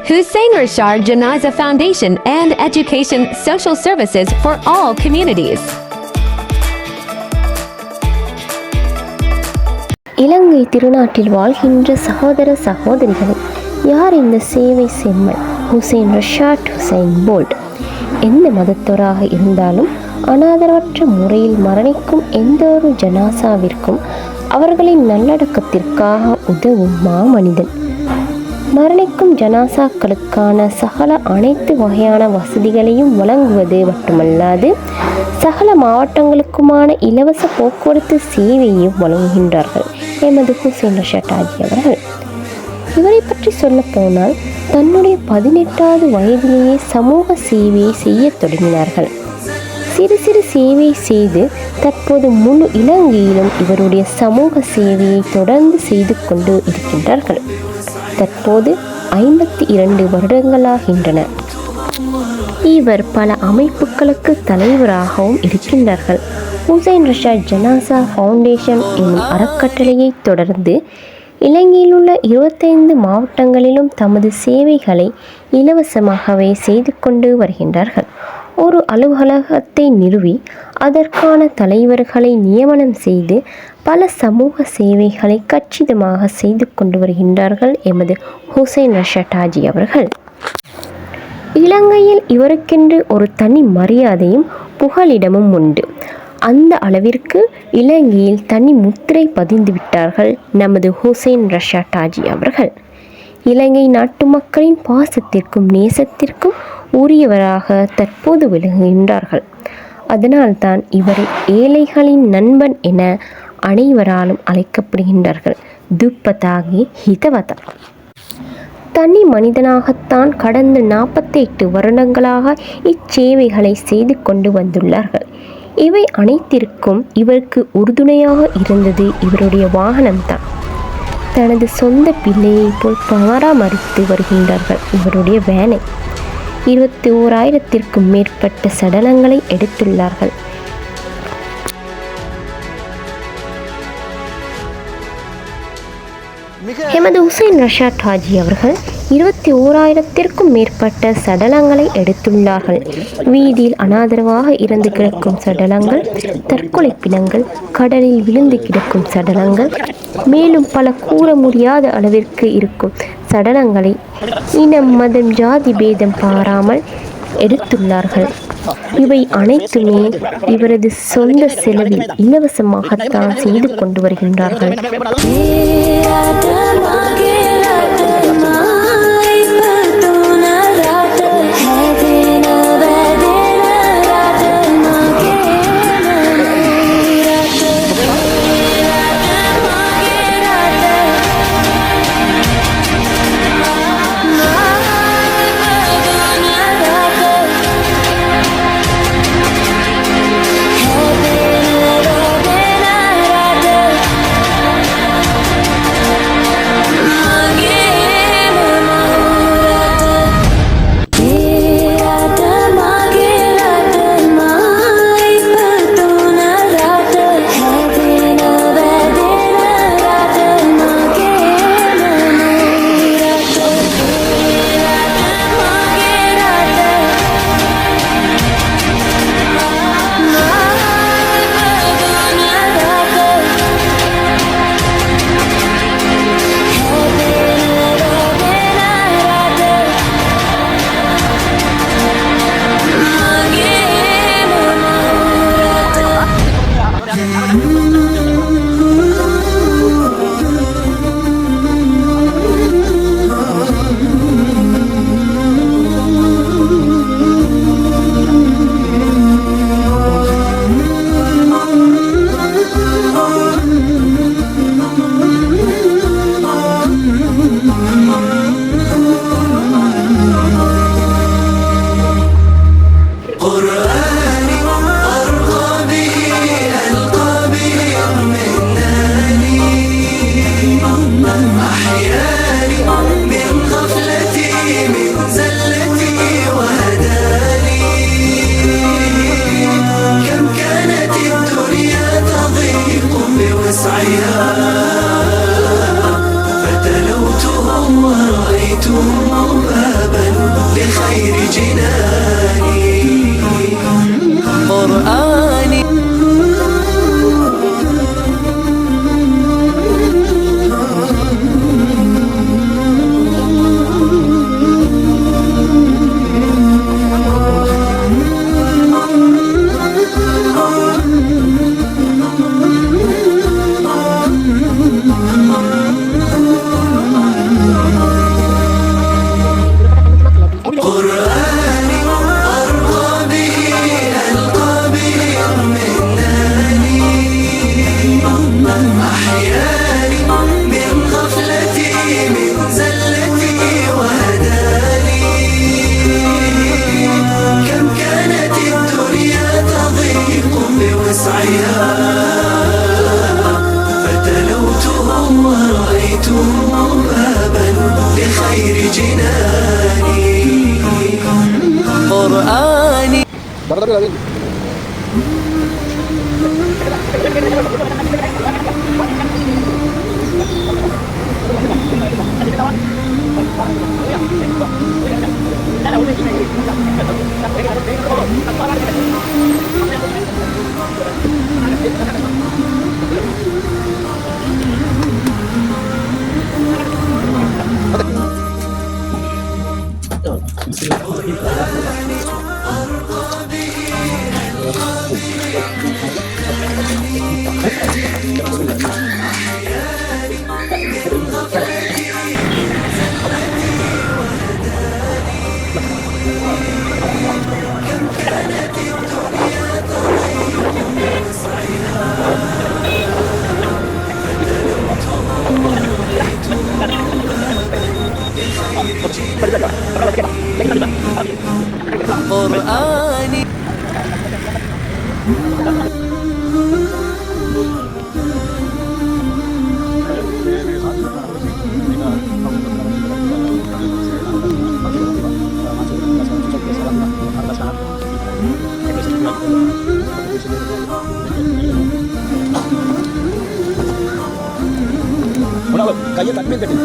Hussein Rashad Janaza Foundation and Education Social Services for all communities. இலங்கை திருநாட்டில் வாழ்கின்ற சகோதர சகோதரிகளை, யார் இந்த சேவை செம்மல் ஹுசைன் ரஷாட் ஹுசைன் போல்ட்? எந்த மதத்தோராக இருந்தாலும் அனாதரவற்ற முறையில் மரணிக்கும் எந்த ஒரு ஜனாசாவிற்கும் அவர்களின் நல்லடக்கத்திற்காக உதவும் மாமனிதன். மரணிக்கும் ஜனாசாக்களுக்கான சகல அனைத்து வகையான வசதிகளையும் வழங்குவது மட்டுமல்லாது சகல மாவட்டங்களுக்குமான இலவச போக்குவரத்து சேவையையும் வழங்குகின்றார்கள் எமது ஹுசைன் ரஷாட் ஹாஜி அவர்கள். இவரை பற்றி சொல்ல போனால் தன்னுடைய 18வது வயதிலேயே சமூக சேவையை செய்ய தொடங்கினார்கள். சிறு சிறு சேவை செய்து தற்போது முழு இலங்கையிலும் இவருடைய சமூக சேவையை தொடர்ந்து செய்து கொண்டு இருக்கின்றார்கள். தற்போது 52 வருடங்களாகின்றன. இவர் பல அமைப்புகளுக்கு தலைவராகவும் இருக்கின்றார்கள். ஹுசைன் ரஷாட் ஜனாசா ஃபவுண்டேஷன் என்னும் அறக்கட்டளையை தொடர்ந்து இலங்கையில் உள்ள 25 மாவட்டங்களிலும் தமது சேவைகளை இலவசமாகவே செய்து கொண்டு வருகின்றார்கள். ஒரு அலுவலகத்தை நிறுவி அதற்கான தலைவர்களை நியமனம் செய்து பல சமூக சேவைகளை கச்சிதமாக செய்து கொண்டு வருகின்றார்கள் எமது ஹுசைன் ரஷாட் ஹாஜி அவர்கள். இலங்கையில் இவருக்கென்று ஒரு தனி மரியாதையும் புகலிடமும் உண்டு. அந்த அளவிற்கு இலங்கையில் தனி முத்திரை பதிந்து விட்டார்கள் நமது ஹுசைன் ரஷாட் ஹாஜி அவர்கள். இலங்கை நாட்டு மக்களின் பாசத்திற்கும் நேசத்திற்கும் உரியவராக தற்போது விளங்குகின்றார்கள். அதனால்தான் இவரை ஏழைகளின் நண்பன் என அனைவராலும் அழைக்கப்படுகின்றார்கள். துப்பதாகி ஹிதவதா. தனி மனிதனாகத்தான் கடந்த 48 வருடங்களாக இச்சேவைகளை செய்து கொண்டு வந்துள்ளார்கள். இவை அனைத்திற்கும் இவருக்கு உறுதுணையாக இருந்தது இவருடைய வாகனம்தான். தனது சொந்த பிள்ளையை போல் பராமரித்து வருகின்றார்கள் இவருடைய வேனை. 21,000க்கும் மேற்பட்ட சடலங்களை எடுத்துள்ளார்கள். எமது ஹுசைன் ரஷாட் ஹாஜி அவர்கள் 21,000க்கும் மேற்பட்ட சடலங்களை எடுத்துள்ளார்கள். வீதியில் அனாதரவாக இறந்து கிடக்கும் சடலங்கள், தற்கொலை பிணங்கள், கடலில் விழுந்து கிடக்கும் சடலங்கள், மேலும் பல கூற முடியாத அளவிற்கு இருக்கும் சடலங்களை இனம் மதம் ஜாதி பேதம் பாராமல் எடுத்துள்ளார்கள். இவை அனைத்துமே இவரது சொந்த செலவில் இலவசமாகத்தான் செய்து கொண்டு வருகின்றார்கள். سعيها فتلو قرآني Kayaknya takmin tadi.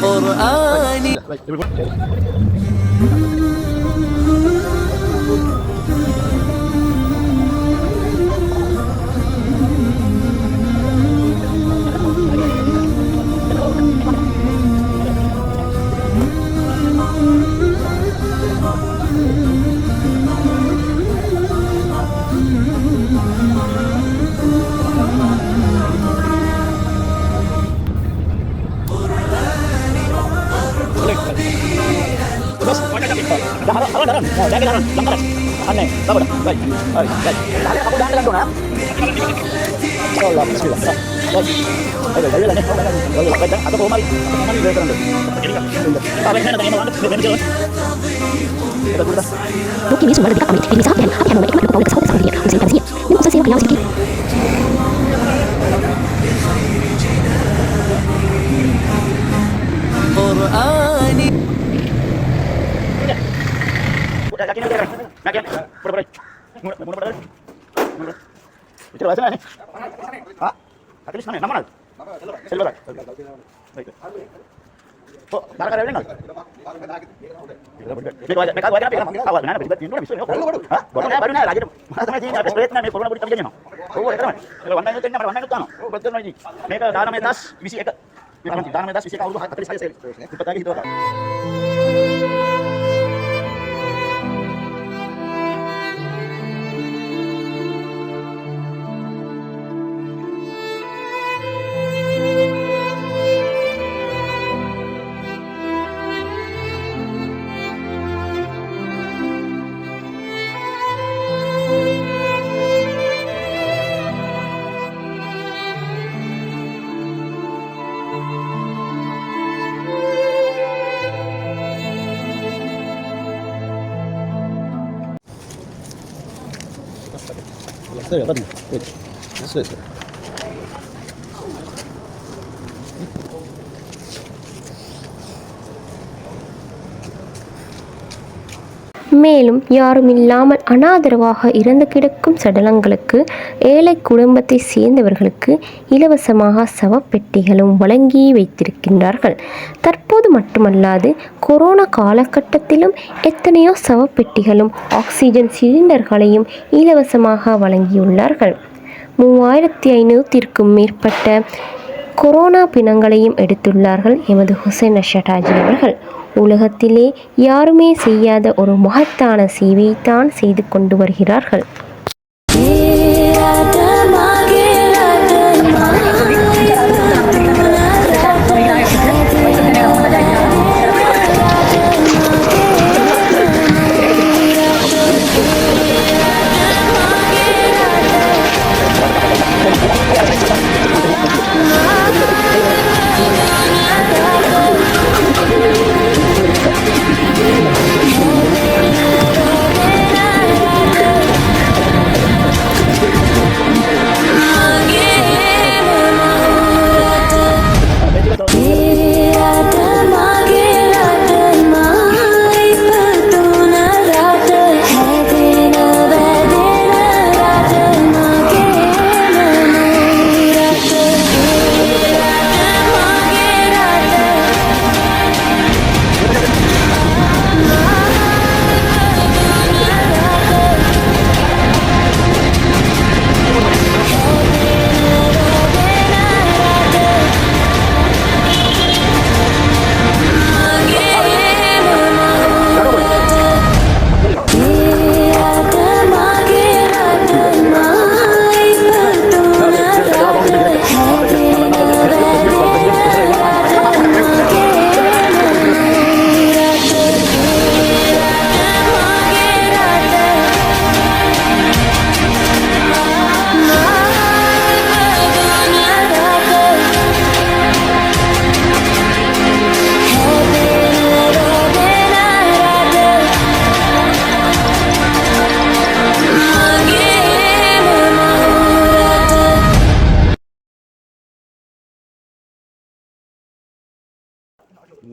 قرآني Mungkin ini semua lebih dekat kami. Ini saat yang akan menaikkan lupa oleh kesalahan seperti dia. Usaha tansinya. Ini usaha saya yang sedikit. قرآني மேலும் யாருமில்லாமல் அனாதரவாக இறந்து கிடக்கும் சடலங்களுக்கு ஏழை குடும்பத்தை சேர்ந்தவர்களுக்கு இலவசமாக சவப்பெட்டிகளும் வழங்கி வைத்திருக்கின்றார்கள். தற்போது மட்டுமல்லாது கொரோனா காலகட்டத்திலும் எத்தனையோ சவப்பெட்டிகளும் ஆக்சிஜன் சிலிண்டர்களையும் இலவசமாக வழங்கியுள்ளார்கள். 3500க்கும் மேற்பட்ட கொரோனா பிணங்களையும் எடுத்துள்ளார்கள் எமது ஹுசைன் ரஷாட் ஹாஜி அவர்கள். உலகத்திலே யாருமே செய்யாத ஒரு மகத்தான சேவையைத்தான் செய்து கொண்டு வருகிறார்கள்.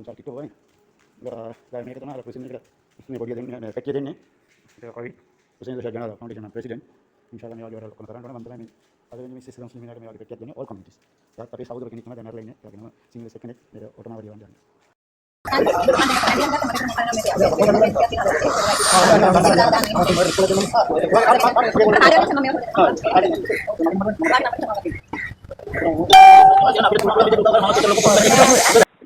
sakit tu kan. Dah mereka tu nak presiden kita. Ini bagi dia kecil ni. Kita kau presiden Syahjana Foundation presiden. InsyaAllah ni ada orang konon konon bantuan ni. Ada ni mesti sedang sini ni ada kecil ni all communities. Tapi Saudi begini cuma dan lainnya. Lagi nama single second ni otomatis dia bantuan.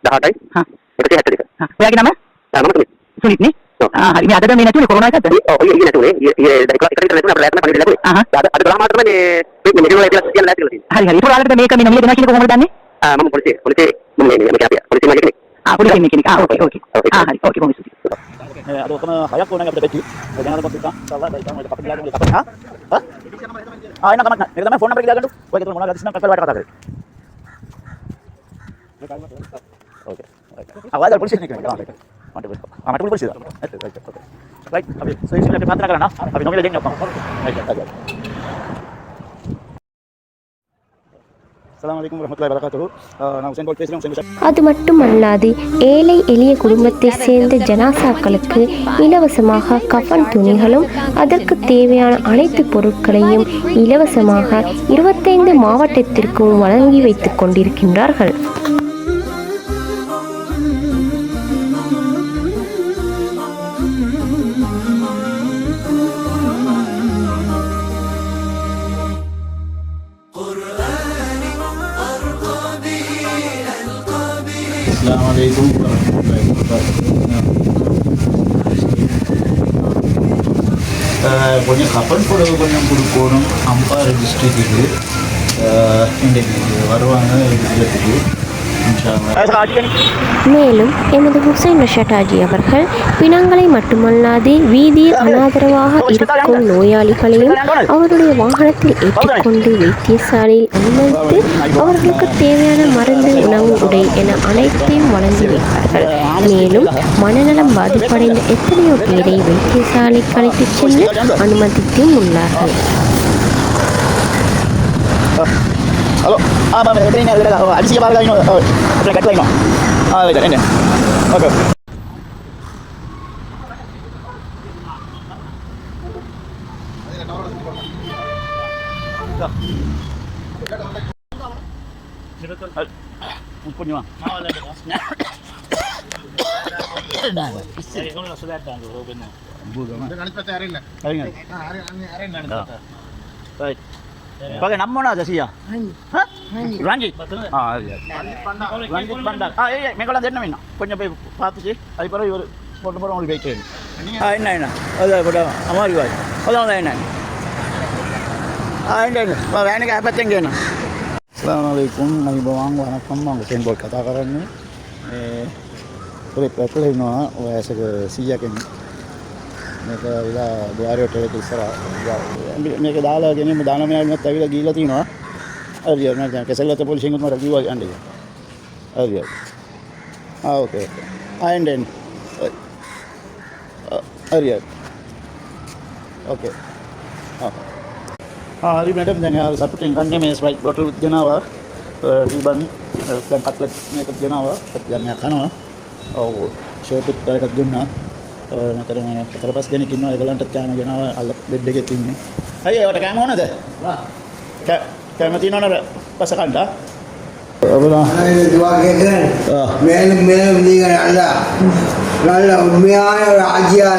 dah ada. Ha. Itu hati dia. Ha. Lagi nama? Nama tu. Sulit ni. Hari ni ada dah minat tu corona kata. Oh iya tu ni. Iya dari kelas internet tu nak lihat panggil dia. Aha. Ada lama tu ni. Ni dia lihat sekian lihat lagi. Hari itu ada mereka minum dia nasi ko dan ni. Ah, mamu polisi ni macam apa? Polisi macam ni. Ah, boleh mekanik. Ah, okey. Ah, okey, bagus. Aduh, kena hayak ko na nga betul. Jangan ada kontak. Salah dah kita dapat bilang dapat. Ha? Ha? Ah, enak amat. Kita phone number dilagan tu. Wah, kita mula gadis nak kakak kata kata. Okey. Awak ada polisi ni kan? Mantap. Ah, mantap polisi dah. Okey. Baik, habis. So, ini kita patah kerana. Habis nomor dia apa? Baik. Assalamualaikum warahmatullahi wabarakatuh. நான் உசேன் போல் பேசுகிறேன். உசேன் அது மட்டுமல்லாது ஏழை எளிய குடும்பத்தை சேர்ந்த ஜனாசாக்களுக்கு இலவசமாக கஃன் துணிகளும் அதற்கு தேவையான அனைத்து பொருட்களையும் இலவசமாக 25 மாவட்டத்திற்கும் வழங்கி வைத்துக் கொண்டிருக்கின்றார்கள். Assalamualaikum warahmatullahi wabarakatuh. கொஞ்சம் கப்பல் புடவை கொஞ்சம் கொடுக்கணும் அம்பாறை டிஸ்ட்ரிக்ட்டுக்கு இன்றைக்கு வருவாங்க இருக்கிறதுக்கு மேலும் எமது ஹுசைன் ரஷாட் ஹாஜி அவர்கள் பிணங்களை மட்டுமல்லாது வீதியில் அனாதரவாக இருக்கும் நோயாளிகளையும் அவருடைய வாகனத்தில் ஏற்றுக்கொண்டு வைத்தியசாலையில் அனுமதித்து அவர்களுக்கு தேவையான மருந்து உணவு உடை என அனைத்தையும் வழங்கி வைத்தார்கள். மேலும் மனநலம் பாதிப்படைந்த எத்தனையோ பேரை வைத்தியசாலைக்கு அழைத்துச் சென்று அனுமதித்தும் உள்ளார்கள். Halo, apa ini ada habis siapa lagi no? Apa kat lain no? Ah, baik ini. Okey. Punya. Mau ada. Ini kalau sudah ada tu benar. Bukan. Dengan itu cari lah. Hari. Baik. Pakai nama mana aja sih ya? Ranjit. Ah, iya. Ranjit Bandar. Ah, iya, mereka lanjut nama ini. Punya patu sih. Hari baru ibu orang orang baik ini. Ah, ini. Ada pada amar juga. Ada ini. Ah, ini. Bawa ini apa tinggal na? Assalamualaikum warahmatullahi wabarakatuh. Usain Bolt katakan ni. Boleh no, wajah ke siap ini. Mereka ila dua hari hotel itu serah. Mereka dah lah, kini mudahnya mereka tapi lagi gila tu no. Ada mereka keselah tu polisi ingat mereka jual ande. Ada. Ah, okay. And then. Ada. Okay. Hari madam jangan satu tingkat ni mes baik botol jenawa, riban dan cutlet mereka jenawa, jangan kana. Oh, shirt mereka jenawa. Nakara terlepas gini kini ada lantat kami jenawa alat beda gitu ini. Ayo, ada kamu mana tu? Kamu tino ada pasakan dah? Apa lah? Ada dua kekan. Melum ni kan ada. Lalu miaya aja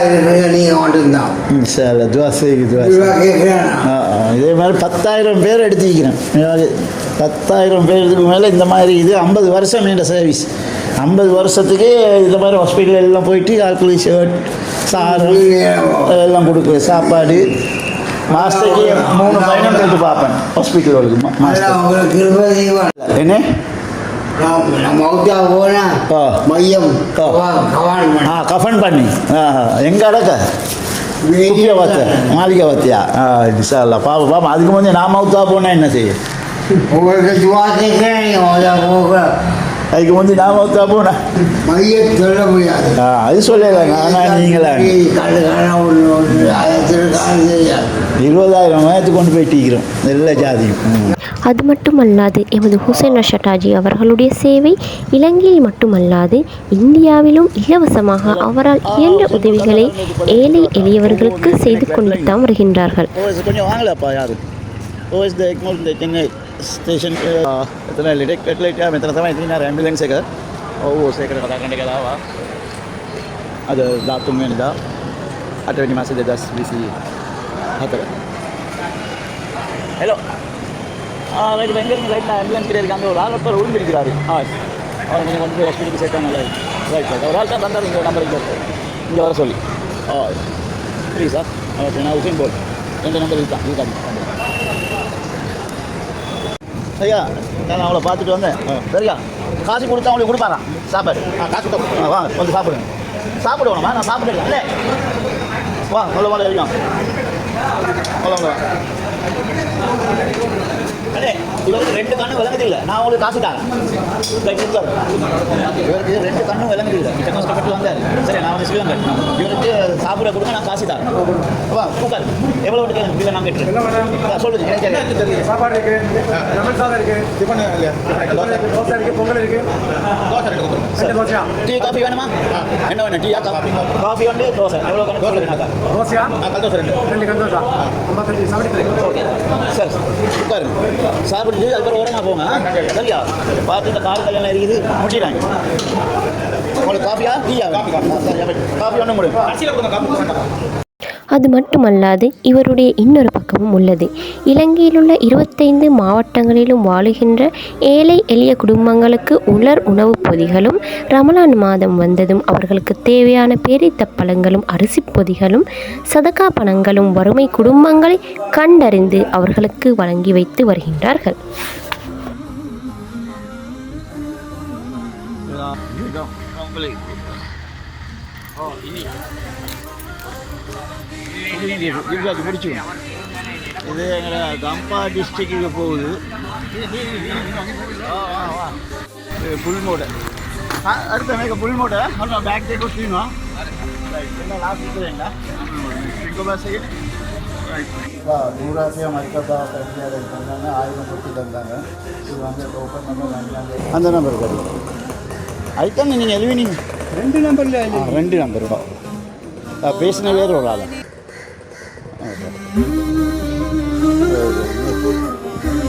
ni orang dah. Insyaallah dua segi dua. Dua kekan. இதே மாதிரி 10,000 பேர் எடுத்துக்கிறேன் 10,000 பேருக்கு மேலே இந்த மாதிரி இது 50 வருஷம் என்ற சர்வீஸ் 50 வருஷத்துக்கு இந்த மாதிரி ஹாஸ்பிட்டல் எல்லாம் போயிட்டு ஆட்கள் ஷர்ட் சாரம் எல்லாம் கொடுக்குறேன் சாப்பாடு மாதத்துக்கு 3 பயணம் போட்டு பார்ப்பேன் ஹாஸ்பிட்டலுக்கு என்ன மையம் கஃபன் பண்ணி எங்கே அடக்க மாளிகை வத்தியா இன்ஷால்லா பாப்பா அதுக்கு வந்து நான் மவுத்தா போனால் என்ன செய்ய உங்களுக்கு துவா கேட்கிறேன் அதுக்கு வந்து நான் மவுத்தா போனேன் மையம் சொல்ல முடியாது அது சொல்லலை நானா நீங்களா 20,000 கொண்டு போயிட்டிருக்கிறோம் எல்லா ஜாதியும். அது மட்டுமல்லாது எமது ஹுசைன் ரஷாட் ஹாஜி அவர்களுடைய சேவை இலங்கையில் மட்டுமல்லாது இந்தியாவிலும் இலவசமாக அவரால் இயன்ற உதவிகளை ஏழை எளியவர்களுக்கு செய்து கொண்டு தான் வருகின்றார்கள். கொஞ்சம் வாங்கலப்பா யாரு ஓஎஸ் த எக்மோல் த சென்னை ஸ்டேஷன் එතන ලිඩෙක් පැටලෙක් මෙතන තමයි තියෙන අර ඇම්බියුලන්ස් එක. ඔව් ඒකට කතා කරන්න කියලා ආවා. අද 13 වෙනිදා 8 වෙනි මාසේ 2024. Hello right Venkat right ambulance கிடையாது ஒரு ஆள் ஒருத்தர் விழுந்திருக்கிறாரு. அவர் நீங்கள் வந்து ஹாஸ்பிட்டலுக்கு சேர்த்தா நல்லா ரைட் ரைட் ஒரு ஆள் தான் வந்தார் இந்த நம்பருக்கு இங்கே வர சொல்லி ப்ளீஸா நான் உசேன் போல் எந்த நம்பர் இருக்காங்க சரியா நான் அவளை பார்த்துட்டு வந்தேன் சரியா காசு கொடுத்தா அவங்களுக்கு கொடுப்பாரான் சாப்பாடு காசு கொடுத்தா வாங்க வந்து சாப்பிடுங்க சாப்பிடுவோம்மா நான் சாப்பிடுறேன் இல்லை வா அவ்வளோ மேலே இருக்கோம் அவ்வளோ அடே இவருக்கு 2 கண்ணும் விளங்குது இல்லை நான் உங்களுக்கு காசு தரேன் இவருக்கு 2 கண்ணும் விளங்குது இல்லை கிட்ட கஷ்டப்பட்டு வந்தார் சரி நான் வந்து ஸ்ரீலங்கா இவருக்கு சாப்பிட கொடுங்க நான் காசு தரேன் வா கூக்கார் எவ்வளோ இல்லை நான் கேட்டுருக்கேன் சொல்லுங்க சாப்பாடு இருக்கு லெமன் சாதம் இருக்கு டிஃபன் தோசை இருக்கு பொங்கல் இருக்கு தோசையா டீ காஃபி வேணுமா என்ன வேணும் டீயா காஃபி வந்து தோசை எவ்வளோ தோசையா கல் தோசை 2 கல் தோசை 55 சாப்பிட்டு ஓகே சார் உட்காருங்க சாப்பிட்டு அதுக்கப்புறம் ஓரமாக போங்க சரியா பார்த்து இந்த கார் கல்யாணம் இருக்குது முடிச்சிடாங்க உங்களுக்கு காஃபியா டீயா காஃபி ஒன்றும் முடியும். அது மட்டுமல்லாது இவருடைய இன்னொரு பக்கமும் உள்ளது. இலங்கையில் உள்ள 25 மாவட்டங்களிலும் வாழுகின்ற ஏழை எளிய குடும்பங்களுக்கு உலர் உணவுப் பொதிகளும் ரமலான் மாதம் வந்ததும் அவர்களுக்கு தேவையான பேரித்த பழங்களும் அரிசி பொதிகளும் சதகா பணங்களும் வறுமை குடும்பங்களை கண்டறிந்து அவர்களுக்கு வழங்கி வைத்து வருகின்றார்கள். முடிச்சு இது எங்களை கம்பா டிஸ்ட்ரிக்டுக்கு போகுது புல்மோடை அடுத்த எனக்கு புல்மோடை பேக் டே கொடுத்தீங்க லாஸ்ட் இருக்குதுங்களா நூறாசியா மதிப்பா தந்தாங்க 1000 கொடுத்து தந்தாங்க இது வந்து ஓப்பன் நம்பர் அந்த நம்பர் கிடையாது அதுதான் நீங்கள் எழுவினீங்க 2 நம்பர் பேசின வேறு ஒரு ஆள்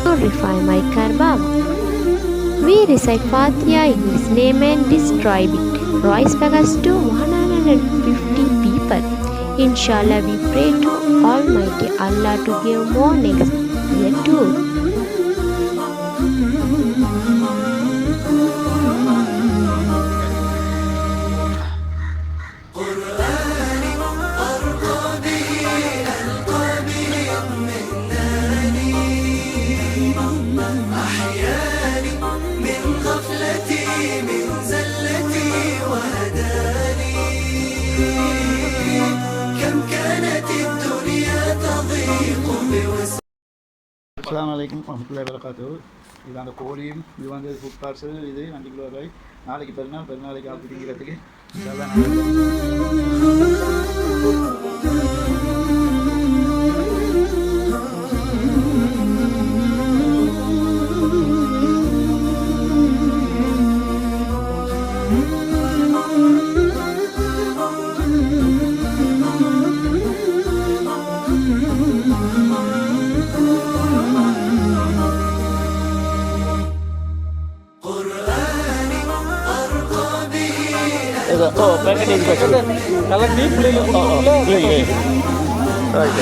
Glorify my Karbab. We recite Fatiha in His name and describe it. Rise figures to 150 people. Inshallah, we pray to Almighty Allah to give more next year too. அஸ்ஸலாமு அலைக்கும் வரஹ்மத்துல்லாஹி வபரகாத்துஹு. இது அந்த கோழியும் இது வந்து ஃபுட் பார்சல் இது 2 கிலோ ரூபாய். நாளைக்கு பெருநாளைக்கு ஆப்பு திங்கிறதுக்கு packet is better. Kalau di beli Right.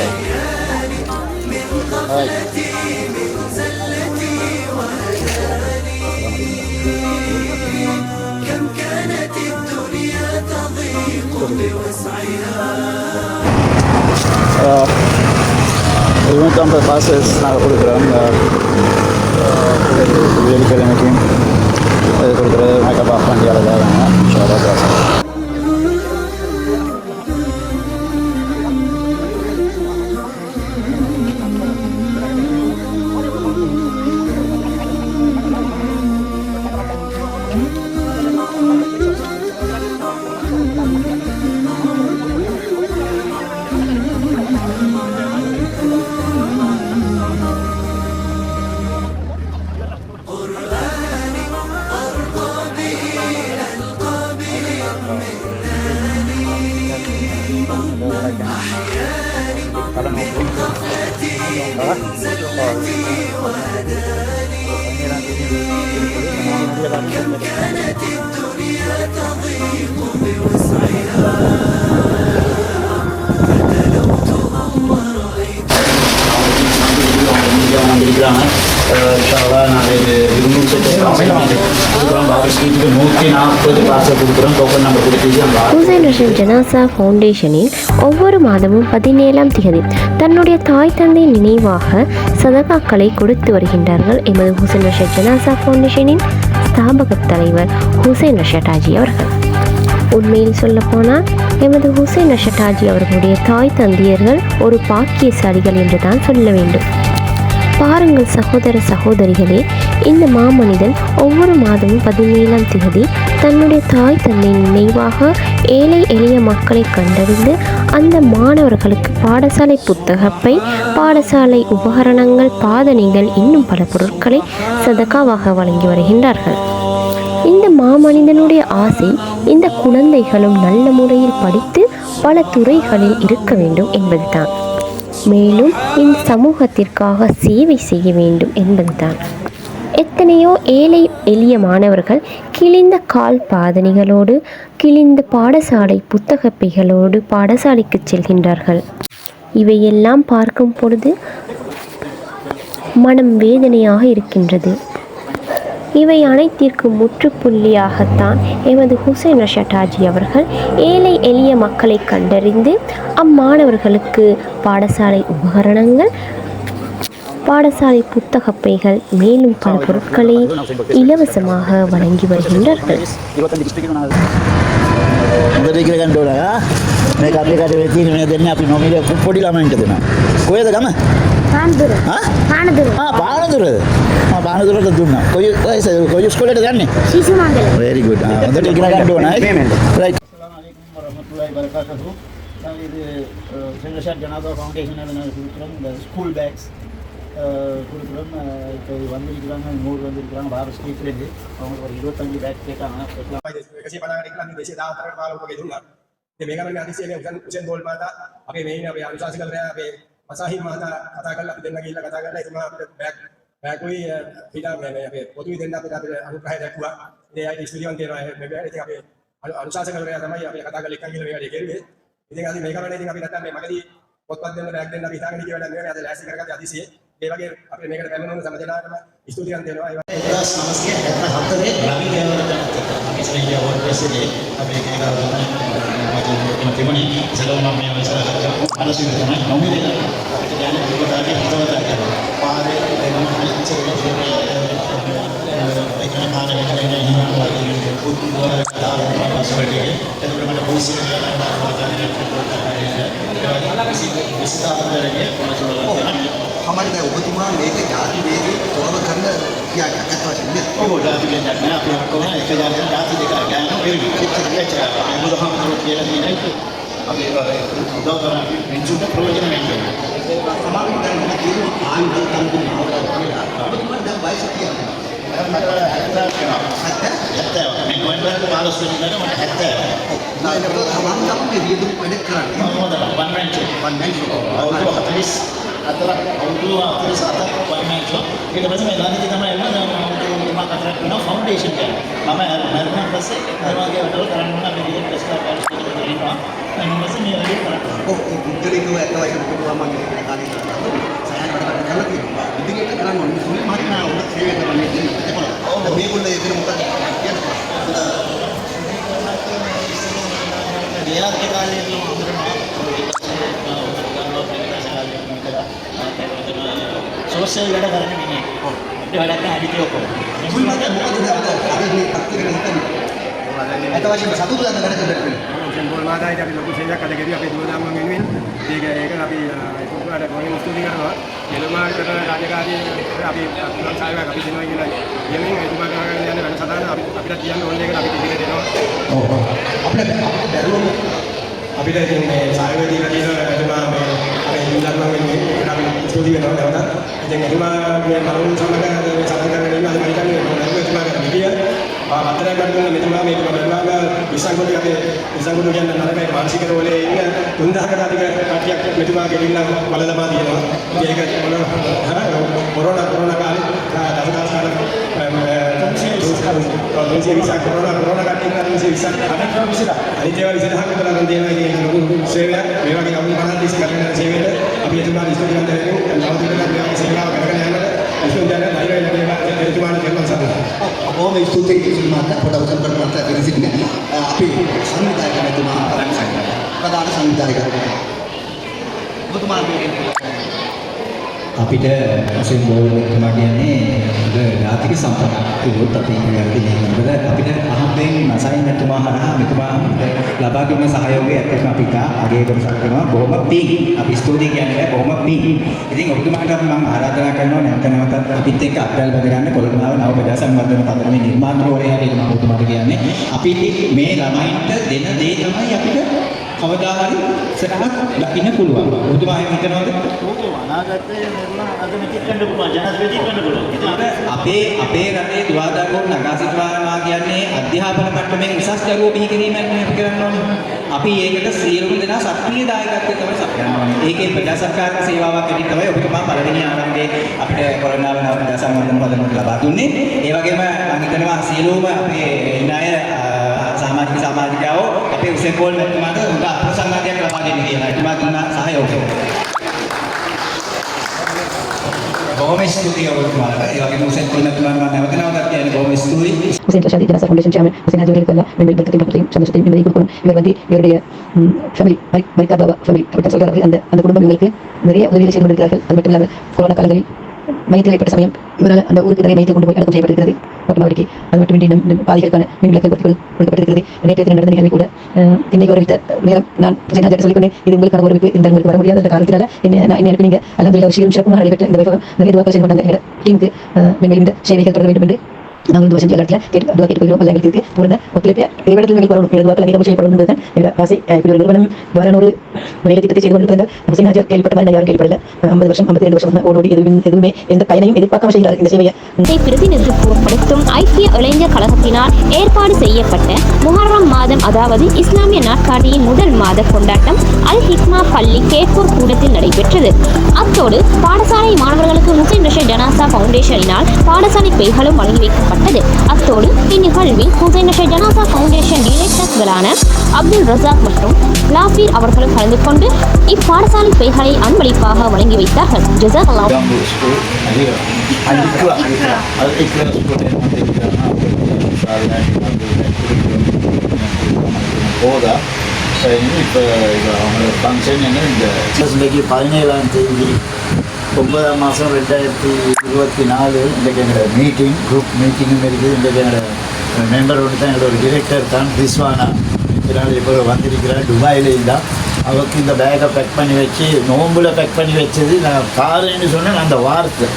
Ini passes நாங்கள் கொடுக்குறோம் வெள்ளிக்கிழமைக்கும் அது கொடுக்குறது மேக்கப் ஆஃப் பண்ணி அவ்வளோதான் வந்திருக்கிறாங்க இன்ஷாஅல்லாஹ் நாங்கள் இது 140 பார்சல் கொடுக்குறோம். டோக்கன் நம்பர் கொடுத்து ஹுசைன் ரஷீத் ஜனாசா ஃபவுண்டேஷனில் ஒவ்வொரு மாதமும் 17ஆம் தேதி தன்னுடைய தாய் தந்தை நினைவாக சதகாக்களை கொடுத்து வருகின்றார்கள். எமது ஹுசைன் ரஷீத் ஜனாசா ஃபவுண்டேஷனின் ஸ்தாபக தலைவர் ஹுசைன் ரஷீத் ஹாஜி அவர்கள். உண்மையில் சொல்லப்போனால் எமது ஹுசைன் ரஷீத் ஹாஜி அவர்களுடைய தாய் தந்தையர்கள் ஒரு பாக்கியசாலிகள் என்று தான் சொல்ல வேண்டும். பாருங்கள் சகோதர சகோதரிகளே, இந்த மாமனிதன் ஒவ்வொரு மாதமும் 17ஆம் தேதி தன்னுடைய தாய் தந்தை நினைவாக ஏழை எளிய மக்களை கண்டறிந்து அந்த மாணவர்களுக்கு பாடசாலை புத்தகப்பை, பாடசாலை உபகரணங்கள், பாதணிகள், இன்னும் பல பொருட்களை சதகாவாக வழங்கி வருகின்றார்கள். இந்த மாமனிதனுடைய ஆசை இந்த குழந்தைகளும் நல்ல முறையில் படித்து பல துறைகளில் இருக்க வேண்டும் என்பதுதான். மேலும் இந்த சமூகத்திற்காக சேவை செய்ய வேண்டும் என்பதுதான். எத்தனையோ ஏழை எளிய மாணவர்கள் கிழிந்த கால் பாதணிகளோடு, கிழிந்த பாடசாலை புத்தகப்பைகளோடு பாடசாலைக்கு செல்கின்றார்கள். இவையெல்லாம் பார்க்கும் பொழுது மனம் வேதனையாக இருக்கின்றது. இவை அனைத்திற்கும் முற்றுப்புள்ளியாகத்தான் எமது ஹுசைன் ரஷீத் ஹாஜி அவர்கள் ஏழை எளிய மக்களை கண்டறிந்து அம்மாணவர்களுக்கு பாடசாலை உபகரணங்கள், பாடசாலை புத்தகப்பைகள், மேலும் பல பொருட்களை இலவசமாக வழங்கி வருகின்றார்கள். පානදුරට දුන්න කොයි ස්කොලට ගන්න very good හොඳට ඉගෙන ගන්න ඕන right இது ஹுசைன் ரஷீத் ஜனாசா ஃபவுண்டேஷன் கொடுக்குறோம். ஸ்கூல் பேக்ஸ் கொடுக்குறோம். இப்போ வந்திருக்கிறாங்க, 100 வந்திருக்கிறாங்க பாரத் ஸ்ட்ரீட்லேருந்து. அவங்களுக்கு ஒரு 25 பேக் கேட்டாங்க. දේශීය දායකත්වයට පාලකෝගේ දුන්නා. ඉතින් මේක මම අදිසියේ උසෙන් බෝල් මාතා අපේ මේනේ අපේ අනුශාසකවරයා අපේ මසාහිර් මහතා කතා කරලා අපි දෙන්න ගිහිල්ලා කතා කරලා එතුමා අපිට බෑගුයි පිටා මේ අපේ පොතුයි දෙන්න අපිට අනුග්‍රහය දක්වුවා. ඉතින් ආයි ස්ටුඩියෝන් තියෙනවා මේ ඉතින් අපේ අනුශාසකවරයා තමයි අපි කතා කරලා එක්කන් ගිහලා මේ වැඩේ කෙරුවේ. ඉතින් අද මේක වලදී ඉතින් අපි නැත්තම් මේ මගදී පොත්පත් දෙන්න බෑග් දෙන්න අපි හිතාගෙන ගිය වැඩක් නෙවෙයි. අද ලෑස්ති කරගත්තේ අදිසියේ. ඒ වගේ අපි මේකට පැමිණෙන සම දෙනාටම ස්තුතියන් දෙනවා. ඒ වගේ 1974 රවි දේවරතන අපි සරිය වර්ගයේ අපි තිබුණේ සලෝම මේ අවසරකට අනසිර තමයි නොමිලේ අපිට දැන විවදාගේ හිතවතක් පාරේ දෙන්න ඒකන පාරේ දෙන්න හිනා වගේ පුදුම ආසවලේ එතකොට මට පොලිසිය हमारे उपतिमा लेके जाति देगी तोड़ करना क्या कहता है ओ जाति के जाना आप को है एक जाति जाति देखा गया है फिर भी चलिए चला वो हम तो ये नहीं है अभी दो तरह की इंजुन प्रोविजन नहीं है हमारे इधर में केवल आन बल काम को उपतिमा जब वाइस किया हत्या मैं कोई बाल सुन रहा हूं हत्या ना तो तमाम काम में ये तो पहले करा वन मैन शो और तो हतलिस අතර අවුරුදු 47ක් වයමැන්චෝ ඊට පස්සේ මේ ළඟදී තමයි එනවා මම කතරක් වෙනවා ෆවුන්ඩේෂන් එක. මම මරුණා පස්සේ ඒ වගේ වැඩවල කරන්න ඕන අපි විදිහට ප්‍රස්තාව පාවිච්චි කරනවා. ඊට පස්සේ මේ වැඩේ කරනවා. ඔව් ඉන්ටර්වියු එක වශයෙන් පුරුවා මම මේ කාලේ කරලා සයන් වැඩ කරලා තියෙනවා. ඉතින් ඒක කරන්න ඕනේ සුනිල් මහත්මයා උඩ සේවය කරන්නේ ඉතින් මේගොල්ලෝ ඒකේ මොකක්ද කියන්නේ? දෙයක් කාලේ සෝෂල් වැඩ කරන්නේ නෙමෙයි. අපිට වැඩක් නැහැ අදිටි ඔක්කොම. මුල් මත මොකද අපි මේ පත්තිකන හිතන්නේ. අත වශයෙන් සතුටු දන්න වැඩ කරන්නේ. බෝල් මාතායි අපි ලොකු සේවයක් අද ගෙවි අපේ දුවදාම වෙනුවෙන්. ඒක අපි ඒකට ගොඩේ ස්තුති කරනවා. එළුමාට කරන රාජකාරී අපි අත්නම් සායයක් අපි දෙනවා කියලා. යමින් එතුමා කරගෙන යන වැඩ සටහන අපිට කියන්න ඕනේ ඒකට අපි ඉගෙන දෙනවා. ඔව්. අපිට දරුවෝ අපිට ඉතින් මේ සායව දීලා තියෙන එතුමා මේ අපේ දුවදාම වෙනුවෙන් ඒකට අපි ස්තුති කරනවා නැවතත්. ඉතින් එතුමා මේ මරුන් සමග මේ සටහන් කරගෙන ඉන්න මම හිතන්නේ එතුමාගේ විදිය අතරේ බඩගන්න මෙතුමා මේක බලනවා විසංගුඩ අපේ විසංගුඩ කියන නරකයි මානසික රෝලේ ඉන්න 3000කට අධික කට්ටියක් මෙතුමා ගෙලින්න වල ලබා දෙනවා. ඒක කොරෝනා කාලේ දසදහස් කාලේ 220ක් කොරෝනා කට්ටිය 220ක් අනිත් ඒවා 25ක් විතර නම් තියෙනවා කියන ලොකු සේවයක්. මේ වගේ අවුරුදු 50 තිස්සේ කරන සේවයට අපි එතුමාට ස්තුති කරනවා. නවතින මේ වගේ සේවාව කරගෙන යනකොට විශ්වවිද්‍යාලය ධෛර්යය එතුමාට කරනවා සතුටුයි. බොහොම ස්තුතියි කිසිමාත් පොඩ උසන් කරනවට පිළිසිටින අපි සංවිධායකතුමා ප්‍රධාන සංවිධායකතුමා ඔබතුමාගේ අපිට වශයෙන් බෝලතුමා කියන්නේ ජාතික සම්පතක් කිව්වොත් අපි කියන්නේ මොකද අපිට අහම්බෙන් නසයින්නතුමා හරහා මෙතුමා ලබා දුන්න සහයෝගය ඇත්තටම අපි අගය කරනවා බොහොම පිං අපි ස්තුතියි කියන්නේ බොහොම පිං. ඉතින් ඔබතුමාට මම ආරාධනා කරනවා නැවත අපිත් එක්ක අත්වල බඳ ගන්න කොළඹ නව ප්‍රජා සංවර්ධන පදනමේ නිර්මාණවලදී හරියට මම ඔබතුමාට කියන්නේ අපි මේ ළමයින්ට දෙන දේ තමයි අපිට කවදා හරි සරහක් දකින්න පුළුවන්. ඔබතුමා එහෙම හිතනවද? අනාගතයේ නිර්මාණ අගමැතික් වෙන්න පුළුවන් ජනාධිපතියෙක් වෙන්න පුළුවන්. ඉතින් අපේ රටේ දුරාදරුවෝ නගා සිටුවානවා කියන්නේ අධ්‍යාපන මට්ටමින් උසස් දරුවෝ බිහි කිරීමක් නෙවෙයි කරන්න ඕනේ. අපි ඒකට සියලුම දෙනා සක්‍රීය දායකත්වය තමයි සපයන්න ඕනේ. ඒකේ ප්‍රජා සරකාරක සේවාවක් ඇති තමයි ඔබතුමා පළවෙනි ආරම්භයේ අපිට කොරෝනා වෙනව ප්‍රජා සංවර්ධන පදනමක් ලබා දුන්නේ. ඒ වගේම මම හිතනවා සියලුම අපේ ණය සමාජිකයෝ අපේ උසස් පොල් මට්ටමට උදා අප්‍රසංගතයක් ලබා දෙන්න කියලා. එතුමා දුන්න සහයෝගය. බොහොම ස්තුතියි ඔබතුමාට. ඒ වගේම උසස් පොල් මට්ටමට මම නැවතත් කියන්නේ බොහොම ස්තුතියි. Hussein Rashadi Janasa Foundation Chairman Hussein Haji Kalla member Berkati Berkati Chandrasati member Ikut இவருடைய family மைக்கா பாபா family அப்படி சொல்றாரு. அந்த குடும்பம் இவங்களுக்கு நிறைய உதவிகள் செய்து கொண்டிருக்கிறார்கள். அது மட்டும் இல்லாமல் கொரோனா காலங்களில் மையத்தில் ஏற்பட்ட சமயம் இவரால் அந்த ஊருக்கு நிறைய மையத்தை கொண்டு போய் அடக்கம் செய்யப்பட்டிருக்கிறது. மொத்தமாவடிக்கு அது மட்டுமின்றி நம் பாதிகளுக்கான மின் விளக்கு கொடுக்கப்பட்டிருக்கிறது. நேற்றைய நடந்த நிகழ்வு கூட இன்னைக்கு ஒரு நேரம் நான் சொல்லிக்கொண்டேன், இது உங்களுக்கான ஒரு இந்த உங்களுக்கு வர முடியாத அந்த காரணத்தினால என்ன நீங்க அல்லது விஷயம் சிறப்பாக நடைபெற்ற இந்த வைபவம் நிறைய துவாக்கள் செய்து கொண்டாங்க. டீமுக்கு நீங்கள் இந்த சேவைகள் தொடர வேண்டும் என்று நாங்கள் இந்த வருஷம் எல்லாத்துல கேட்டுக்கொள்கிறோம். அல்ல எங்களுக்கு பூர்ண ஒத்துழைப்பு இவ்விடத்தில் நீங்கள் வரணும். எனது வாக்கள் அங்கீகாரம் செய்யப்படும் என்பதுதான் என்னோட ஆசை. இப்படி ஒரு நிறுவனம் வரனொரு வேலை திட்டத்தை செய்து கொண்டிருந்தால் ஹுசைன் ஹாஜி கேள்விப்பட்ட மாதிரி யாரும் கேள்விப்படல. 50 வருஷம் 52 வருஷம் ஓடோடி எதுவுமே எந்த பயனையும் எதிர்பார்க்காம செய்கிறார் இந்த சேவையை. பிரதிநிதித்துவப்படுத்தும் ஐக்கிய இளைஞர் கழகத்தினால் ஏற்பாடு செய்யப்பட்ட முஹர்ரம் மாதம் அதாவது இஸ்லாமிய நாட்காட்டியின் முதல் மாத கொண்டாட்டம் அல் ஹிக்மா பள்ளி கேப்பூர் கூடத்தில் நடைபெற்றது. அத்தோடு பாடசாலை மாணவர்களுக்கு ஹுசைன் ரஷீத் ஜனாசா ஃபவுண்டேஷனினால் பாடசாலை பைகளும் வழங்கி வைக்கப்பட்டது. அத்தோடு இந்நிகழ்வில் ஹுசைன் ரஷீத் ஜனாசா ஃபவுண்டேஷன் டிரெக்டர்களான அப்துல் ரசாக் மற்றும் லாஃபீர் அவர்களும் கலந்து கொண்டு இப்பாடசாலை பைகளை அன்பளிப்பாக வழங்கி வைத்தார்கள். ஜஸாக்கல்லாஹ். போதா இப்போ அவங்களோட ஃபங்க்ஷன் என்ன இந்த இன்றைக்கி 17ஆம் தேதி 9ஆம் மாதம் 2024 இன்றைக்கு எங்களோட மீட்டிங் குரூப் மீட்டிங்கும் இருக்குது. இன்றைக்கு எங்களோட மெம்பர் ஒன்று தான் எங்களோட டிரெக்டர் தான் ரிஸ்வானா. இதனால் இப்போ வந்திருக்கிறேன் துபாயிலேயும் தான். அவருக்கு இந்த பேக்கை பேக் பண்ணி வச்சு நோம்பில் பேக் பண்ணி வச்சது நான் காரன்னு சொன்னேன் அந்த வார்த்தை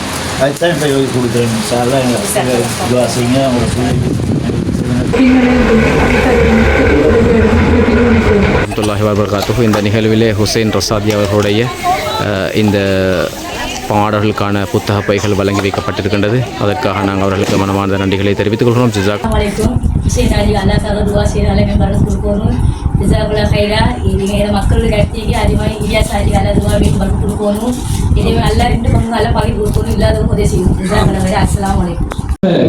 அதுதான் இப்போ எழுதி கொடுக்குறேன். சார் எங்கள் துவாசிங்க அவங்களோட பிள்ளைங்க இந்த நிகழ்விலே ஹுசைன் ரசாதி அவர்களுடைய இந்த பாடல்களுக்கான புத்தக பைகள் வழங்கி வைக்கப்பட்டிருக்கின்றது. அதற்காக நாங்கள் அவர்களுக்கு மனமார்ந்த நன்றிகளை தெரிவித்துக் கொள்கிறோம். மக்களுக்கு கட்டிக்கு அதிகமாக இடியாஸ் ஆகி அல்லதுவாக வீட்டு பட்டு கொடுக்கணும். இதுவே நல்லா ரெண்டு பங்கு நல்லா பகிர்ந்து கொடுக்கணும். இல்லாதவங்க உதவி செய்யணும். அஸ்ஸலாமு அலைக்கும்.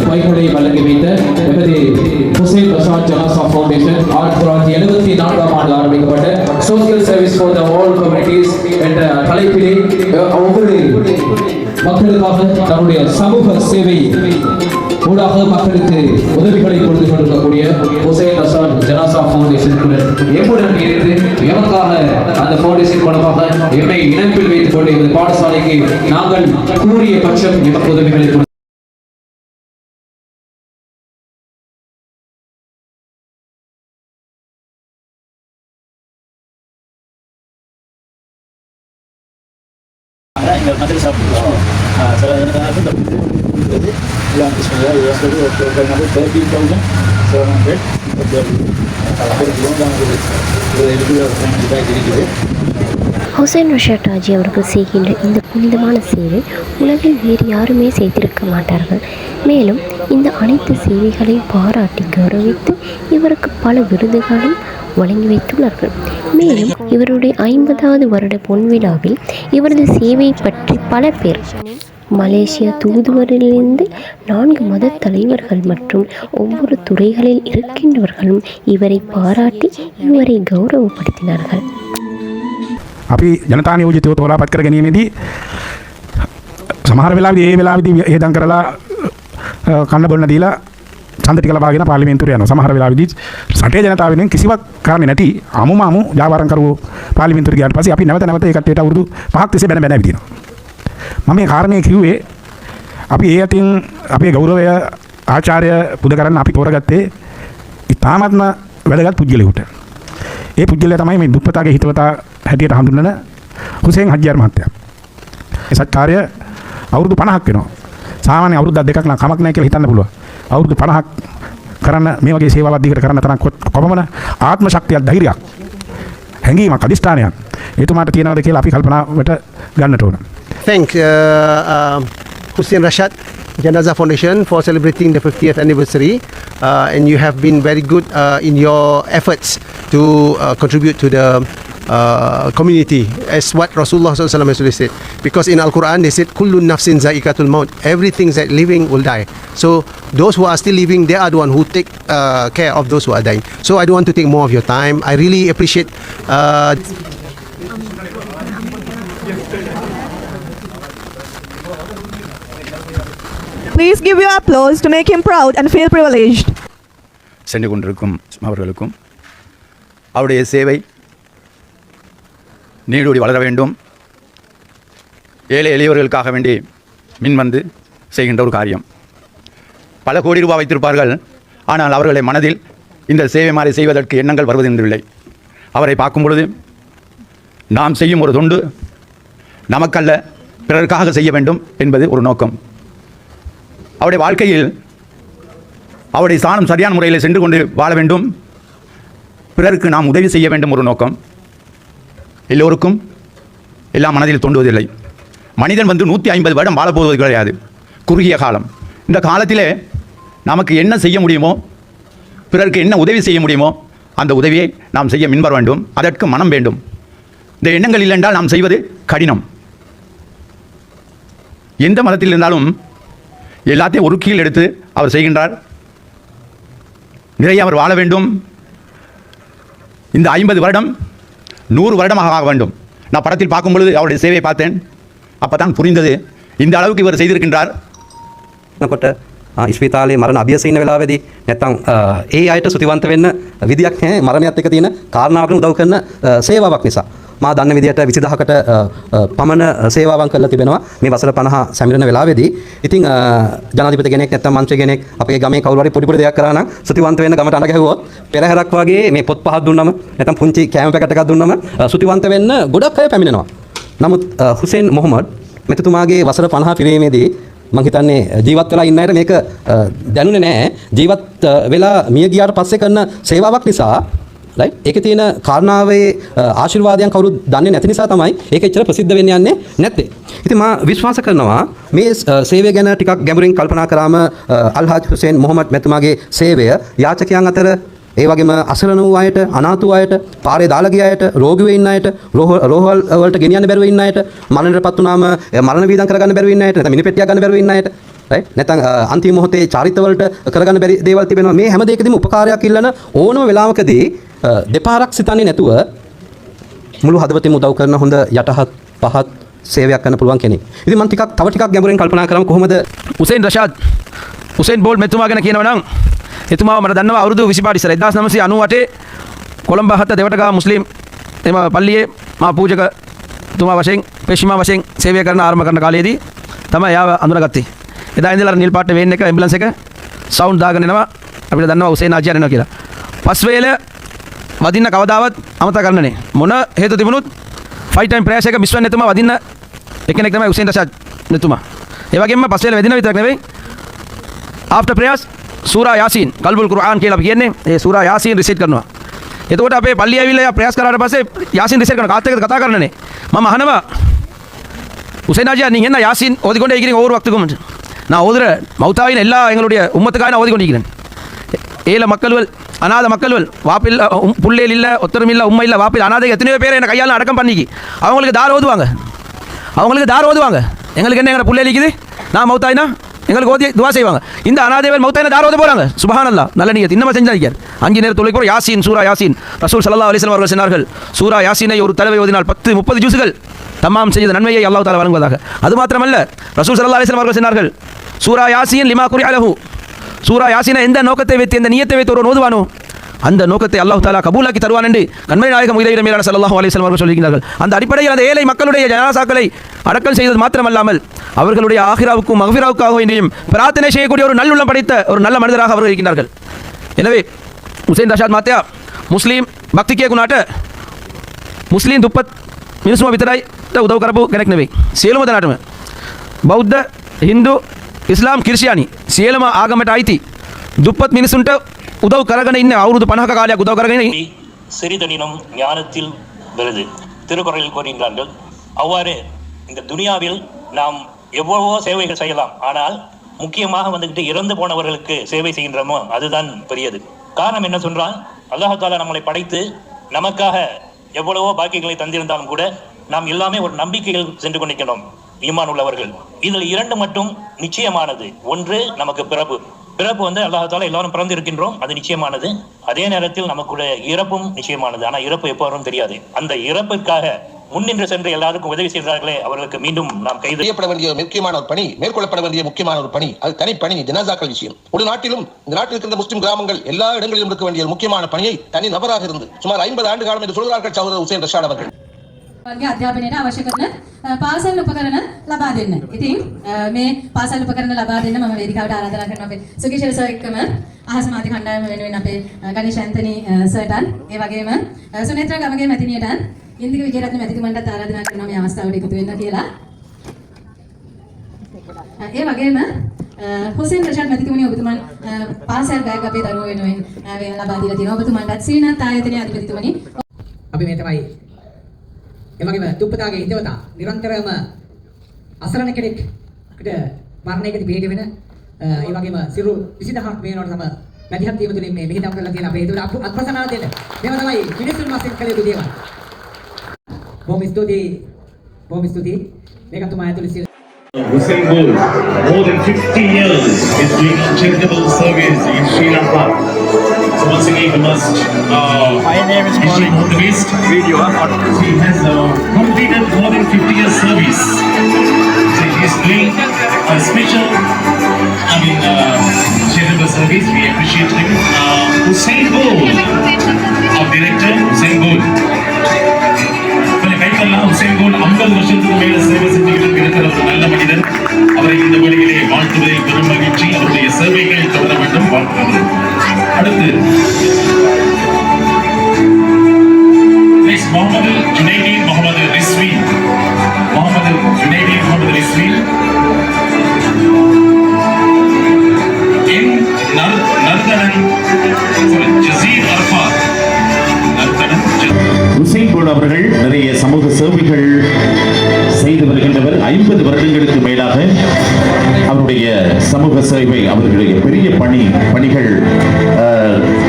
பைகளை வழங்கி வைத்த எமது ஹுசைன் ரஷாத் ஜனாசா ஃபவுண்டேஷன் 1974ஆம் ஆண்டு ஆரம்பிக்கப்பட்ட social service for the all communities என்ற தலைப்பிலே ஒவ்வொரு மக்களுக்காக தன்னுடைய சமூக சேவை ஊடாக மக்களுக்கு உதவிகளை கொடுத்து கொண்டிருக்கக்கூடிய ஹுசைன் ரஷாத் ஜனாசா ஃபவுண்டேஷனுடன் எம்முடன் இருந்து எமக்காக அந்த ஃபவுண்டேஷன் மூலமாக எம்மை இணைப்பில் வைத்துக் கொண்டு இந்த பாடசாலைக்கு நாங்கள் கூறிய பட்சம் எமக்கு உதவிகளை nanti sabtu salah yang tengah itu jadi yang Bismillah ya jadi waktu nanti 30,000 700 jadi kalau belum yang kita jadi Hussain Rashid Haji அவர்கள் செய்கின்ற இந்த புனிதமான சேவை உலகில் வேறு யாருமே செய்திருக்க மாட்டார்கள். மேலும் இந்த அனைத்து சேவைகளையும் பாராட்டி கௌரவித்து இவருக்கு பல விருதுகளும் வழங்கி வைத்துள்ளார்கள். மேலும் இவருடைய 50வது வருட பொன்விழாவில் இவரது சேவை பற்றி பல பேர் மலேசிய தூதுவரிலிருந்து 4 மத தலைவர்கள் மற்றும் ஒவ்வொரு துறைகளில் இருக்கின்றவர்களும் இவரை பாராட்டி இவரை கௌரவப்படுத்தினார்கள். අපි ජනතා නියෝජිතව තෝරා පත් කර ගැනීමේදී සමහර වෙලාවෙදී ඒ වෙලාවෙදී හේදම් කරලා කන්න බොන්න දීලා ඡන්ද ටික ලබාගෙන පාර්ලිමේන්තුවට යනවා. සමහර වෙලාවෙදී රටේ ජනතාව වෙනුවෙන් කිසිවක් කරන්නේ නැති අමුමාමු ජාවාරම්කරුවෝ පාර්ලිමේන්තුවට ගියාට පස්සේ අපි නැවත ඒ කට්ටියට අවුරුදු 5ක් තිස්සේ බැන විදිනවා. මම මේ කාරණේ කිව්වේ අපි ඒ අතින් අපේ ගෞරවය ආචාර්ය පුද කරන්න අපි තෝරගත්තේ ඉතාමත්ම වැදගත් පුද්ගලයෙකුට. ඒ පුද්ගලයා තමයි මේ දුප්පතාගේ හිතවතා හැටියට හඳුන්වන හුසේන් හජ්ජාර් මහත්තයා. ඒ සත්කාරය අවුරුදු 50ක් වෙනවා. සාමාන්‍ය අවුරුද්දක් දෙකක් නම් කමක් නැහැ කියලා හිතන්න පුළුවන්. අවුරුදු 50ක් කරන්න මේ වගේ සේවාවක් දීකට කරන්න තරම් කොපමණ ආත්ම ශක්තියක් ධෛර්යයක් හැඟීමක් අධිෂ්ඨානයක් එතුමාට තියෙනවද කියලා අපි කල්පනාවට ගන්නට ඕන. Thank Hussein Rashad Janazah Foundation for celebrating the 50th anniversary, and you have been very good in your efforts to contribute to the community, as what Rasulullah SAW has said. Because in Al-Quran they said, "Kullu nafsin za'iqatul maut." Everything that living will die. So those who are still living, they are the one who take care of those who are dying. So I don't want to take more of your time. I really appreciate. Please give your applause to make him proud and feel privileged. சென்று கொண்டிருக்கும் அவர்களுக்கும் அவருடைய சேவை நீடூடி வளர வேண்டும். ஏழை எளியவர்களுக்காக வேண்டி மின்வந்து செய்கின்ற ஒரு காரியம். பல கோடி ரூபாய் வைத்திருப்பார்கள், ஆனால் அவர்களை மனதில் இந்த சேவை மாதிரி செய்வதற்கு எண்ணங்கள் வருவதென்றில்லை. அவரை பார்க்கும் பொழுது நாம் செய்யும் ஒரு தொண்டு நமக்கல்ல பிறருக்காக செய்ய வேண்டும் என்பது ஒரு நோக்கம். அவருடைய வாழ்க்கையில் அவருடைய ஸ்தானம் சரியான முறையில் சென்று கொண்டு வாழ வேண்டும், பிறருக்கு நாம் உதவி செய்ய வேண்டும் ஒரு நோக்கம். எல்லோருக்கும் எல்லாம் மனதில் தோன்றுவதில்லை. மனிதன் 150 வருடம் வாழப்போவது கிடையாது, குறுகிய காலம். இந்த காலத்திலே நமக்கு என்ன செய்ய முடியுமோ, பிறருக்கு என்ன உதவி செய்ய முடியுமோ அந்த உதவியை நாம் செய்ய முன்வர வேண்டும். அதற்கு மனம் வேண்டும். இந்த எண்ணங்கள் இல்லை என்றால் நாம் செய்வது கடினம். எந்த மதத்தில் இருந்தாலும் எல்லாத்தையும் ஒரு கீழ் எடுத்து அவர் செய்கின்றார். நிறைய அவர் வாழ வேண்டும். இந்த 50 வருடம் 100 வருடமாக ஆக வேண்டும். நான் படத்தில் பார்க்கும் பொழுது அவருடைய சேவையை பார்த்தேன். அப்போ தான் புரிந்தது இந்த அளவுக்கு இவர் செய்திருக்கின்றார். කොට ඉස්පිතාලේ මරණ අභියස ඉන්න වෙලාවේදී නැත්තම් ඒ අයට සුතිවන්ත වෙන්න විදියක් නැහැ. මරණයත් එක්ක තියෙන කාරණාවකට උදව් කරන සේවාවක් නිසා මා දන්න විදියට 20000කට පමණ සේවාවන් කරලා තිබෙනවා මේ වසර 50 සැමිරෙන වෙලාවේදී. ඉතින් ජනාධිපති කෙනෙක් නැත්තම් මන්ත්‍රී කෙනෙක් අපේ ගමේ කවුරු හරි පොඩි දෙයක් කරා නම් සුතිවන්ත වෙන්න ගමට අඬ ගැහුවොත් පෙරහැරක් වගේ මේ පොත් පහක් දුන්නම නැත්තම් පුංචි කෑම පැකට් එකක් දුන්නම සුතිවන්ත වෙන්න ගොඩක් අය පැමිණෙනවා. නමුත් හුසේන් මොහමඩ් මෙතුමාගේ වසර 50 පිරීමේදී මං හිතන්නේ ජීවත් වෙලා ඉන්න අයට මේක දැනුනේ නැහැ. ජීවත් වෙලා මිය ගියාට පස්සේ කරන සේවාවක් නිසා රයිට් ඒකේ තියෙන කාරණාවේ ආශිර්වාදයන් කවුරුත් දන්නේ නැති නිසා තමයි ඒක එච්චර ප්‍රසිද්ධ වෙන්න යන්නේ නැත්තේ. ඉතින් මා විශ්වාස කරනවා මේ සේවය ගැන ටිකක් ගැඹුරින් කල්පනා කරාම අල්හාජ් හුසේන් මොහමඩ් මෙතුමාගේ සේවය යාචකයන් අතර ඒ වගේම අසරණ වූ අයට, අනාථ වූ අයට, පාරේ දාලා ගිය අයට, රෝගී වෙ ඉන්න අයට, රෝහල් වලට ගෙනියන්න බැරුව ඉන්න අයට, මරණයටපත් වුණාම මරණ වීදම් කරගන්න බැරුව ඉන්න අයට, නැත්නම් මිනිපෙට්ටියක් ගන්න බැරුව ඉන්න අයට, රයිට්? නැත්නම් අන්තිම මොහොතේ චාරිත්‍ර වලට කරගන්න බැරි දේවල් තිබෙනවා. මේ හැම දෙයකදීම උපකාරයක් ඉල්ලන ඕනම වෙලාවකදී දෙපාරක් සිතන්නේ නැතුව මුළු හදවතින්ම උදව් කරන හොඳ යටහත් පහත් සේවයක් කරන්න පුළුවන් කෙනෙක්. ඉතින් මම තව ටිකක් ගැඹුරින් කල්පනා කරමු කොහොමද හුසේන් රෂාද් හුසේන් බෝල් මෙතුමා ගැන කියනවා නම් එතුමාව මට දන්නවා අවුරුදු 25 ඉස්සර 1998 කොළඹ හත දෙවටගා මුස්ලිම් එම පල්ලියේ මා පූජකතුමා වශයෙන් පෙෂිමා වශයෙන් සේවය කරන ආරම්භ කරන කාලයේදී තමයි යාව අඳුනගත්තේ. එදා ඉඳලා නිල් පාට වේන් එක ඇම්බුලන්ස් එක සවුන්ඩ් දාගෙන එනවා. අපිට දන්නවා හුසේන් ආජියන් එනවා කියලා. පස් වේල වදින්න කවදාවත් අමතක කරන්න නේ. මොන හේතු තිබුණොත් ෆයිට් ටයිම් ප්‍රෑස් එක මිස් වෙන්න එතුමා වදින්න එකෙනෙක් තමයි හුසේන් රෂාද් එතුමා. ඒ වගේම පස් වේල වැදින්න විතරක් නෙවෙයි ආෆ්ටර් ප්‍රෑස් සූරා යාසීන් කල්බුල් කුර්ආන් කියලා අපි කියන්නේ ඒ සූරා යාසීන් රිසීට් කරනවා. එතකොට අපේ පල්ලිය ඇවිල්ලා ප්‍රයාස කරාට පස්සේ යාසීන් රිසීට් කරන කාත් එක්කද කතා කරන්නනේ. මම අහනවා ஹுசைன் ஆஜியா நீங்கள் என்ன யாசின் ஓதிக்கொண்டே இருக்கிறீங்க ஒவ்வொரு வக்துக்கும் நான் ஓதுற மௌத்தாவின் எல்லா எங்களுடைய உம்மத்துக்காக நான் ஓதிக்கொண்டிருக்கிறேன். ஏழை மக்கள்கள் அநாத மக்கள்கள் வாப்பில் புள்ளையில் இல்லை ஒத்தரும் இல்லை உண்மை இல்லை வாப்பில் அநாதை எத்தனையோ பேர் என்னை கையால் அடக்கம் பண்ணிக்கி அவங்களுக்கு தார் ஓதுவாங்க எங்களுக்கு என்ன எங்களை புள்ளை அளிக்குது? நான் மௌத்தாயினா எங்களுக்கு ஓதி துவா செய்வாங்க. இந்த அனாதைகள் மௌத்தாயினா யார் ஓத போகிறாங்க? சுபஹானல்லாஹ், நல்ல நீயத் இன்னமா செஞ்சாங்க. 5 நேர தொழுகை போற யாசீன், சூரா யாசீன். ரசூல் ஸல்லல்லாஹு அலைஹி வஸல்லம் அவர்கள் சொன்னார்கள், சூரா யாசீனை ஒரு தடவை ஓதினால் 10-30 ஜுஸ்கள் தமாம் செய்த நன்மையை அல்லாஹ் தஆலா வழங்குவதாக. அது மாத்திரமல்ல, ரசூல் ஸல்லல்லாஹு அலைஹி வஸல்லம் அவர்கள் சொன்னார்கள், சூரா யாசீன் லிமா குரிஅ லஹு, சூரா யாசீனை எந்த நோக்கத்தை வைத்து எந்த நியத்தை வைத்து ஒரு ஓதுவானோ அந்த நோக்கத்தை அல்லாஹ் தஆலா கபூலாக்கி தருவான் என்று கண்மணி நாயகம் உயிரை மீரான ஸல்லல்லாஹு அலைஹி வஸல்லம் அவர்கள் சொல்கிறார்கள். அந்த அடிப்படையில் அந்த ஏழை மக்களுடைய ஜனாசாக்களை அடக்கல் செய்தது மாத்திரமல்லாமல் அவர்களுடைய ஆகிராவுக்கும் மக்ஃபிராவுக்காக வேண்டியும் பிரார்த்தனை செய்யக்கூடிய ஒரு நல்லுள்ளம் படைத்த ஒரு நல்ல மனிதராக அவர்கள் இருக்கின்றார்கள். எனவே ಹುಸೇನ್ ರಶಾದ್ ಮಾತ್ಯ ಮುಸ್ಲಿಂ ಭಕ್ತಿಗೆ ಗುಣಾಟ ಮುಸ್ಲಿಂ ದುಪ್ಪತ್ මිනිස්සුම විතරයි උදව් කරපු කෙනෙක් නෙවෙයි. සියලුම දෙනාටම බෞද්ධ, හින්දු, ඉස්ලාම්, ක්‍රිස්තියානි සියලුම ආගමට අයිති දුප්පත් මිනිසුන්ට උදව් කරගෙන ඉන්න අවුරුදු 50ක කාලයක් උදව් කරගෙන சிறிதனினும் ஞானத்தில் வருது திருக்குறளில் கூறுகின்றார்கள். அவ்வாறு இந்த துனியாவில் நாம் எவ்வளவோ சேவைகள் செய்யலாம், ஆனால் முக்கியமாக வந்துக்கிட்டு இறந்து போனவர்களுக்கு சேவை செய்கின்றோமோ அதுதான் பெரியது. காரணம் என்ன சொன்னால், அல்லாஹ் தஆலா நம்மளை படைத்து நமக்காக எவ்வளவோ பாக்கியங்களை தந்திருந்தாலும் கூட நாம் எல்லாமே ஒரு நம்பிக்கையில் சென்று கொண்டிருக்கிறோம். ஈமான் உள்ளவர்கள் இதில் 2 மட்டும் நிச்சயமானது. ஒன்று நமக்கு பிறப்பு வந்து அல்லாஹ் தஆலா எல்லாரும் பிறந்து இருக்கின்றோம், அது நிச்சயமானது. அதே நேரத்தில் நமக்குடைய இறப்பும் நிச்சயமானது. ஆனால் இறப்பு எப்போ வரும் தெரியாது. அந்த இறப்பிற்காக முன்னின்று சென்று எல்லாருக்கும் உதவி செய்கிறார்களே, அவர்களுக்கு மீண்டும் நாம் கைது செய்யப்பட வேண்டிய முக்கியமான ஒரு பணி, மேற்கொள்ளப்பட வேண்டிய முக்கியமான ஒரு பணி, அது தனிப்பணி ஜனாசாக்கள் விஷயம். ஒரு நாட்டிலும் இந்த நாட்டில் இருக்கின்ற முஸ்லிம் கிராமங்கள் எல்லா இடங்களிலும் இருக்க வேண்டிய முக்கியமான பணியை தனி நபராக இருந்து சுமார் 50 ஆண்டு காலம் என்று சொல்கிறார்கள் சகோதரர் ஹுசைன் ரஷாட் அவர்கள். අධ්‍යාපනයට අවශ්‍ය කරන පාසල් උපකරණ ලබා දෙන්න. ඉතින් මේ පාසල් උපකරණ ලබා දෙන්න මම වේදිකාවට ආරාධනා කරනවා අපේ සුගීෂර් සර් එක්කම අහස මාධ්‍ය කණ්ඩායම වෙනුවෙන් අපේ ගණේෂ් ඇන්තනි සර්ටන්, ඒ වගේම සුනේත්‍රා ගමගේ මැතිණියටත් ඉන්දික විජේරත්න මැතිතුමන්ටත් ආරාධනා කරනවා මේ අවස්ථාවට එකතු වෙන්න කියලා. ඒ වගේම හුසේන් රෂාඩ් මැතිතුමනි ඔබතුමන් පාසල් බෑග් අපේ දරුවෝ වෙනුවෙන් ලබා දීලා තියෙනවා. ඔබතුමන්ටත් ශ්‍රීනාත් ආයතනයේ අධිපතිතුමනි අපි මේ තමයි එමගේම දුප්පතාගේ හිතවතා නිරන්තරයෙන්ම අසරණ කෙනෙක්ට මරණයකදී පිළිග වෙන ඒ වගේම සිරු 20000ක් මේනවට තම මැදිහත් වීම තුළින් මේ මෙහිදම් කරලා තියෙන අපේ හේතුවට අත්පසනාව දෙන්න. මේවා තමයි මිනිසුන් වශයෙන් කළ යුතු දේවල්. බොහොම ස්තුතියි. මේක තුමා ඇතුළේ සියලු Hussein Bol, more than 50 years, is doing charitable service in Sri Lanka. So once again, we must my name is motivate video. He has completed more than 50 years service. So he is doing a special, charitable service. We appreciate him. Hussein Bol, our director, Hussein Bol. Hussein Bol 50 வருஷத்துக்கு மேல சேவை செஞ்சுக்கிட்டு இருக்கிற ஒரு நல்ல மனிதர். அவரை இந்த வழியிலே வாழ்த்துவதை பெரும் மகிழ்ச்சி. அவருடைய சேவைகள் தொடர வேண்டும் வாழ்த்துகிறோம். அடுத்து முகமது ஜுனைதீன் முகமது ரிஸ்வி. என் நர்தனன் ஜசீர் அரஃபாத். ஹுசைன் போல் அவர்கள் நிறைய சமூக சேவைகள் செய்து வருகின்றவர். 50 வருடங்களுக்கு மேலாக அவருடைய சமூக சேவை, அவர்களுடைய பெரிய பணிகள்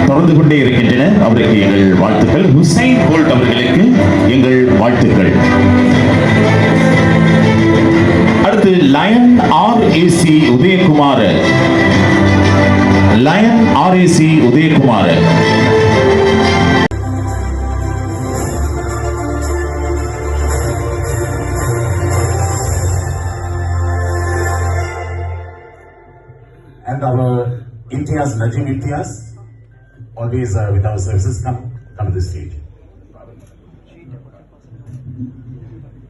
தொடர்ந்து கொண்டே இருக்கின்றன. அவருக்கு எங்கள் வாழ்த்துக்கள். ஹுசைன் போல்ட் அவர்களுக்கு எங்கள் வாழ்த்துக்கள். அடுத்து lion RAC Udayakumar. And our Imtiaz, Najim Imtiaz, always with our services, come to the stage.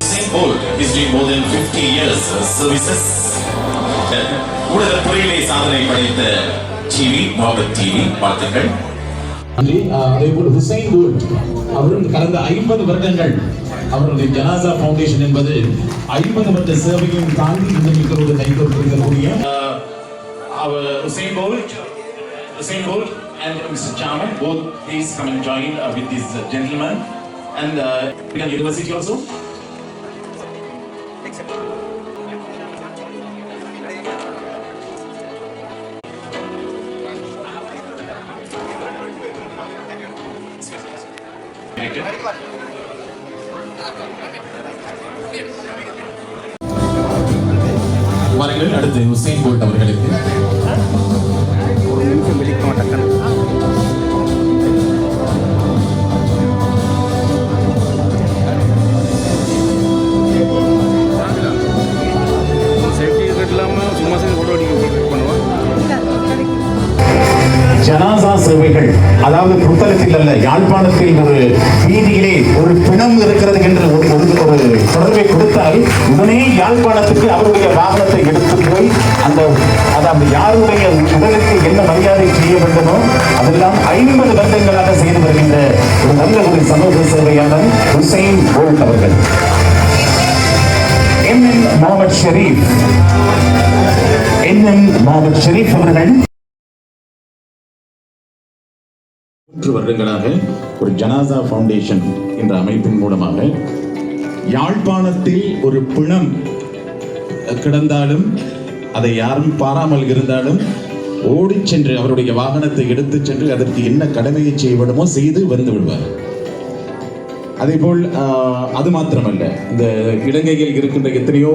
Hussein Bolt is doing more than 50 years services. ஊடகத்துறையிலே சாதனை படைத்த முகமது டிவி வாழ்த்துக்கள். அதேபோல் ஹுசைன் போல்ட் அவரும் கடந்த 50 வருடங்கள் அவருடைய ஜனாசா ஃபவுண்டேஷன் என்பது 50 வருட சேவையும் தாண்டி இந்த மிகவோடு கைகொண்டிருக்கக்கூடிய Hussein Bolt and Mr. Chairman, both please come and join with this gentleman and University also. வாருங்கள் அடுத்து ஹுசைன் போல்ட் அவர்களுக்கு ஒரு நிமிஷம் வெளிக்க மாட்டேன். ஜனாசா சேவைகள், அதாவது புத்தகத்தில் அல்ல, யாழ்ப்பாணத்தில் ஒரு வீதியிலே ஒரு பிணம் இருக்கிறது என்று ஒரு தொடர்பை கொடுத்தால் உடனே யாழ்ப்பாணத்துக்கு அவருடைய வாகனத்தை எடுத்து போய் அதாவது யாருடைய உடலுக்கு என்ன மரியாதை செய்ய வேண்டுமோ அதெல்லாம் 50 வருடங்களாக செய்து வருகின்ற ஒரு நல்ல ஒரு சமூக சேவையாளர் ஹுசைன் போல்ட் அவர்கள். என் முகமது ஷெரீப் அவர்கள் 3 வருடங்களாக ஒரு ஜனாசா ஃபவுண்டேஷன் என்ற அமைப்பின் மூலமாக யாழ்ப்பாணத்தில் ஒரு பிணம் கிடந்தாலும் அதை யாரும் பாராமல் இருந்தாலும் ஓடிச் சென்று அவருடைய வாகனத்தை எடுத்துச் சென்று அதற்கு என்ன கடமையை செய்ய வேண்டுமோ செய்து வந்து விடுவார். அதேபோல் அது மாத்திரமல்ல, இந்த இலங்கையில் இருக்கின்ற எத்தனையோ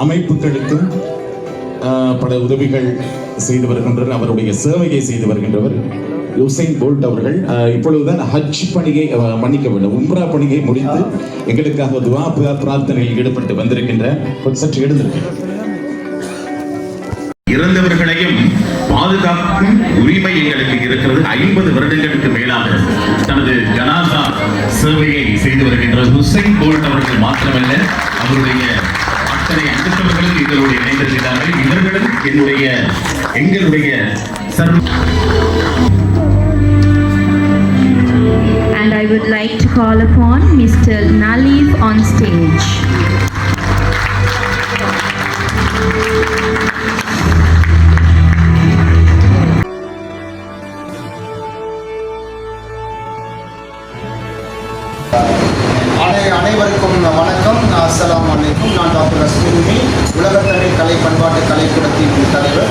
அமைப்புகளுக்கும் பல உதவிகள் செய்து வருகின்றனர். அவருடைய சேவையை செய்து வருகின்றவர் ஹுசைன் போல்ட் அவர்கள். இப்பொழுதுதான் ஹஜ் பணியை மன்னிக்க வேண்டும், உம்ரா பணியை முடித்து எங்களுக்காக துஆ பிரார்த்தனையில் ஈடுபட்டு வந்திருக்கின்ற சற்று எழுந்திருக்கிறார். இறந்தவர்களையும் பாதுகாக்கும் உரிமை எங்களுக்கு இருக்கிறது. 50 வருடங்களுக்கு மேலாக தனது ஜனாசா சேவையை செய்து வருகின்ற ஹுசைன் போல்ட் அவர்கள் மாத்திரமல்ல, அவருடைய அத்தனை அடுத்தவர்களும் எங்களோடு இணைந்திருக்கிறார்கள். இவர்களும் எங்களுடைய And I would like to call upon Mr. Nalif on stage. அனைவருக்கும் வணக்கம். அஸ்ஸலாமு அலைக்கும். நான் டாக்டர் ரஸ்மினி, உலகத்தமிழ் கலை பண்பாட்டு கலைக்கூடத்தின் தலைவர்.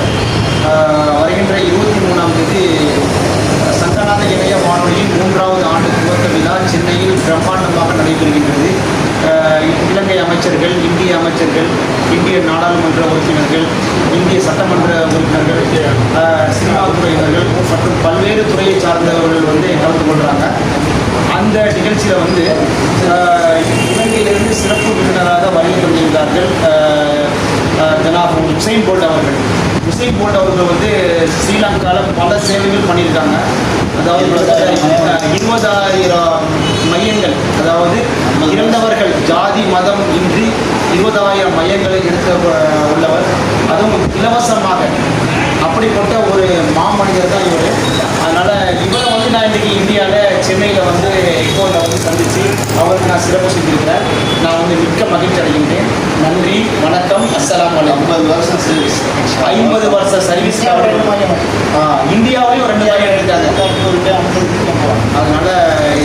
வருகின்ற 23ஆம் தேதி சங்கநாத இணைய வானொலியின் 3வது ஆண்டு துவக்க விழா சென்னையில் பிரம்மாண்டமாக நடைபெறுகின்றது. இலங்கை அமைச்சர்கள், இந்திய அமைச்சர்கள், இந்திய நாடாளுமன்ற உறுப்பினர்கள், இந்திய சட்டமன்ற உறுப்பினர்கள், சினிமா துறையினர்கள் மற்றும் பல்வேறு துறையை சார்ந்தவர்கள் கலந்து கொள்கிறாங்க. அந்த நிகழ்ச்சியில் இலங்கையிலிருந்து சிறப்பு விருந்தினராக வருகை தந்திருந்தார்கள் ஜனாப் ஹுசைன் போல்ட் அவர்கள். ஹுசைன் போல்ட் அவர்கள் ஸ்ரீலங்காவில் பல சேவைகள் பண்ணியிருக்காங்க. அதாவது 20,000 மையங்கள், அதாவது இறந்தவர்கள் ஜாதி மதம் இன்றி 20,000 மையங்களை எடுக்க உள்ளவர், அதுவும் இலவசமாக. அப்படிப்பட்ட ஒரு மாமனிதர் தான் இவர். அதனால் இவரை நான் இன்றைக்கி இந்தியாவில் சென்னையில் எக்கோவில் சந்தித்து அவருக்கு நான் சிறப்பு செஞ்சுருக்கிறேன். நான் மிக்க மகிழ்ச்சி அடைகின்றேன். நன்றி, வணக்கம், அஸ்ஸலாமு அலைக்கும். 50 வருஷம் சர்வீஸ், 50 வருஷ சர்வீஸ் இந்தியாவிலையும் 2 மையம் எடுத்தாங்க. அதனால்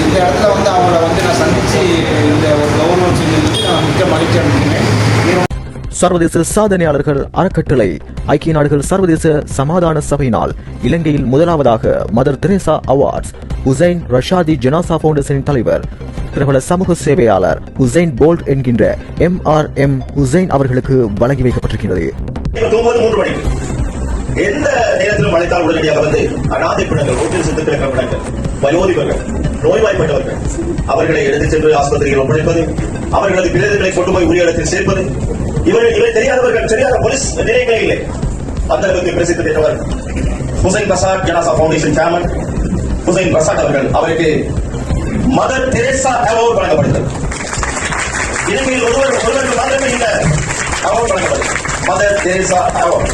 இந்த இடத்துல அவங்கள நான் சந்தித்து இந்த ஒரு கௌரவம் செஞ்சதுக்கு நான் மிக்க மகிழ்ச்சி அடைகின்றேன். சர்வதேச சாதனையாளர்கள் அறக்கட்டளை ஐக்கிய நாடுகள் சர்வதேச சமாதான சபையினால் இலங்கையில் முதலாவதாக mother Teresa awards Hussain Rashadi ஜனாசா ஃபவுண்டேஷனின் தலைவர் பிரபல சமூக சேவையாளர் ஹுசைன் போல்ட் என்கின்ற MRM ஹுசைன் அவர்களுக்கு வழங்கி வைக்கப்பட்டிருக்கிறது. எந்த நேரத்திலும் அழைத்தால் உடனடியாக அநாதை பிணங்கள், ஒட்டில் செத்து கிடக்கிற பிணங்கள், வயோதிபர்கள், நோய்வாய்ப்பட்டவர்கள், அவர்களை எடுத்துச் சென்று ஆஸ்பத்திரியில் ஒப்படைப்பது, அவர்களது பிரேதங்களை கொண்டு போய் உரிய இடத்தில் சேர்ப்பது. இவர்கள் தெரியாதவர்கள், தெரியாத போலீஸ் நிலையங்களே இல்லை. அந்த அளவுக்கு பிரசித்தி பெற்றவர் ஹுசைன் ரஷாத் ஜனாசா ஃபவுண்டேஷன் சேர்மன் ஹுசைன் ரஷாத் அவர்கள். அவருக்கு மதர் தெரேசா அவார்டு வழங்கப்படுகிறது. இலங்கையில் ஒருவருக்கு மாத்திரமே இந்த அவார்டு வழங்கப்படுகிறது, mother Teresa award.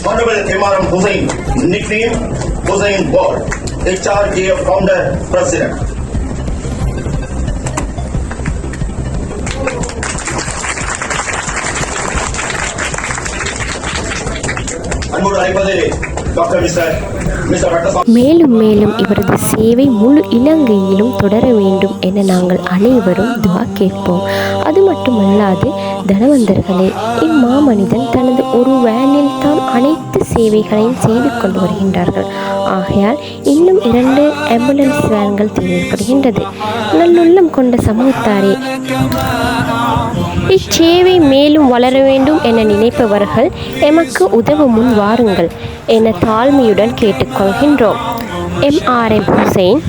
Honorable MRM Hussain, nickname Hussain Bold, HRJF founder, president. அன்போடு அழைப்பது டாக்டர் மிஸ்டர் மேலும் மேலும் இவரது சேவை முழு இலங்கையிலும் தொடர வேண்டும் என நாங்கள் அனைவரும் துஆ கேட்போம். அது மட்டுமல்லாது தனவந்தர்களே, இம்மாமனிதன் தனது ஒரு வேனில் தான் அனைத்து சேவைகளையும் செய்து கொண்டு வருகின்றார்கள். ஆகையால் இன்னும் 2 ஆம்புலன்ஸ் வேன்கள் தேவைப்படுகின்றது. நல்லுள்ளம் கொண்ட சமூகத்தாரே, இச்சேவை மேலும் வளர வேண்டும் என நினைப்பவர்கள் எமக்கு உதவ முன் வாருங்கள் என தாழ்மையுடன் கேட்டுக்கொள்கின்றோம். MRM ஹுசைன்,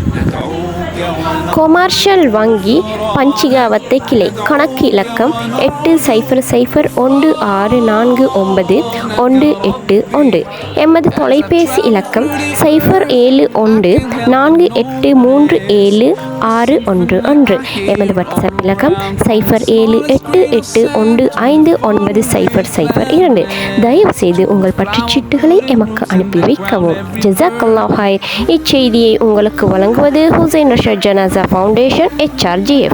கொமர்ஷியல் வங்கி, பஞ்சிகாவத்தை கிளை. கணக்கு இலக்கம் 80064918. எமது தொலைபேசி இலக்கம் 0774837611. எமது வாட்ஸ்அப் இலக்கம் 0788159002. தயவு செய்து உங்கள் பற்றுச்சீட்டுகளை எமக்கு அனுப்பி வைக்கவும். ஜஸாக்கல்லாஹ் ஹைர். இச்செய்தியை உங்களுக்கு வழங்குவது ஹுசைன் ரஷாத் ஜனாஸா ஃபவுண்டேஷன், HRGF.